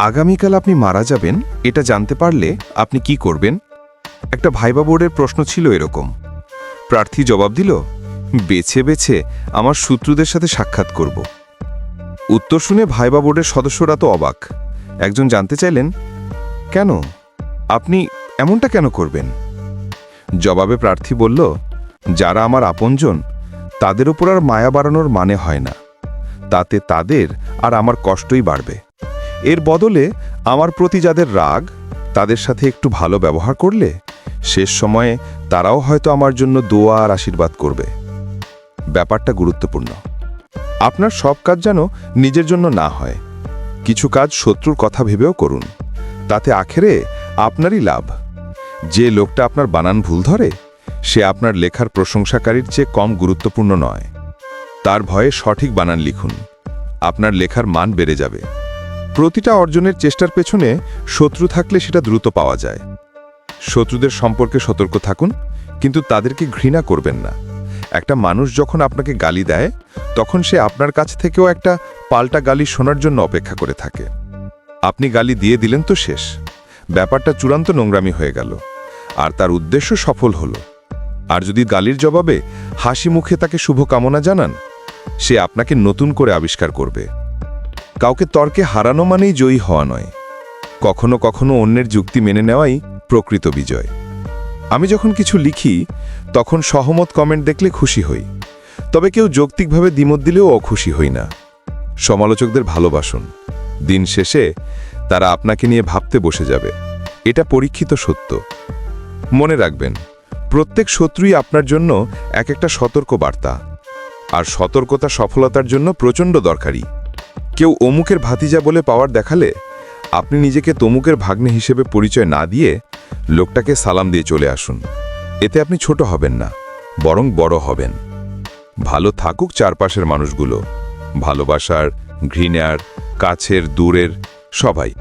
আগামীকাল আপনি মারা যাবেন এটা জানতে পারলে আপনি কি করবেন? একটা ভাইবা বোর্ডের প্রশ্ন ছিল এরকম। প্রার্থী জবাব দিল, বেছে বেছে আমার শত্রুদের সাথে সাক্ষাৎ করব। উত্তর শুনে ভাইবা বোর্ডের সদস্যরা তো অবাক। একজন জানতে চাইলেন, কেন আপনি এমনটা কেন করবেন? জবাবে প্রার্থী বলল, যারা আমার আপনজন তাদের উপর আর মায়া বাড়ানোর মানে হয় না। তাতে তাদের আর আমার কষ্টই বাড়বে। এর বদলে আমার প্রতি যাদের রাগ, তাদের সাথে একটু ভালো ব্যবহার করলে শেষ সময়ে তারাও হয়তো আমার জন্য দোয়া আর আশীর্বাদ করবে। ব্যাপারটা গুরুত্বপূর্ণ। আপনার সব কাজ যেন নিজের জন্য না হয়। কিছু কাজ শত্রুর কথা ভেবেও করুন, তাতে আখেরে আপনারই লাভ। যে লোকটা আপনার বানান ভুল ধরে, সে আপনার লেখার প্রশংসাকারীর চেয়ে কম গুরুত্বপূর্ণ নয়। তার ভয়ে সঠিক বানান লিখুন, আপনার লেখার মান বেড়ে যাবে। প্রতিটা অর্জনের চেষ্টার পেছনে শত্রু থাকলে সেটা দ্রুত পাওয়া যায়। শত্রুদের সম্পর্কে সতর্ক থাকুন, কিন্তু তাদেরকে ঘৃণা করবেন না। একটা মানুষ যখন আপনাকে গালি দেয়, তখন সে আপনার কাছ থেকেও একটা পাল্টা গালি শোনার জন্য অপেক্ষা করে থাকে। আপনি গালি দিয়ে দিলেন তো শেষ, ব্যাপারটা চূড়ান্ত নোংরামি হয়ে গেল, আর তার উদ্দেশ্য সফল হলো। আর যদি গালির জবাবে হাসি মুখে তাকে শুভকামনা জানান, সে আপনাকে নতুন করে আবিষ্কার করবে। কাউকে তর্কে হারানো মানেই জয়ী হওয়া নয়, কখনো কখনো অন্যের যুক্তি মেনে নেওয়াই প্রকৃত বিজয়। আমি যখন কিছু লিখি, তখন সহমত কমেন্ট দেখলে খুশি হই, তবে কেউ যৌক্তিকভাবে দ্বিমত দিলেও অখুশি হই না। সমালোচকদের ভালোবাসুন, দিন শেষে তারা আপনাকে নিয়ে ভাবতে বসে যাবে। এটা পরীক্ষিত সত্য। মনে রাখবেন, প্রত্যেক শত্রুই আপনার জন্য এক একটা সতর্ক বার্তা, আর সতর্কতা সফলতার জন্য প্রচণ্ড দরকারি। কেউ অমুকের ভাতিজা বলে পাওয়ার দেখালে আপনি নিজেকে তমুকের ভাগ্নে হিসেবে পরিচয় না দিয়ে লোকটাকে সালাম দিয়ে চলে আসুন। এতে আপনি ছোট হবেন না, বরং বড় হবেন। ভালো থাকুক চারপাশের মানুষগুলো, ভালোবাসার, ঘৃণার, কাছের, দূরের সবাই।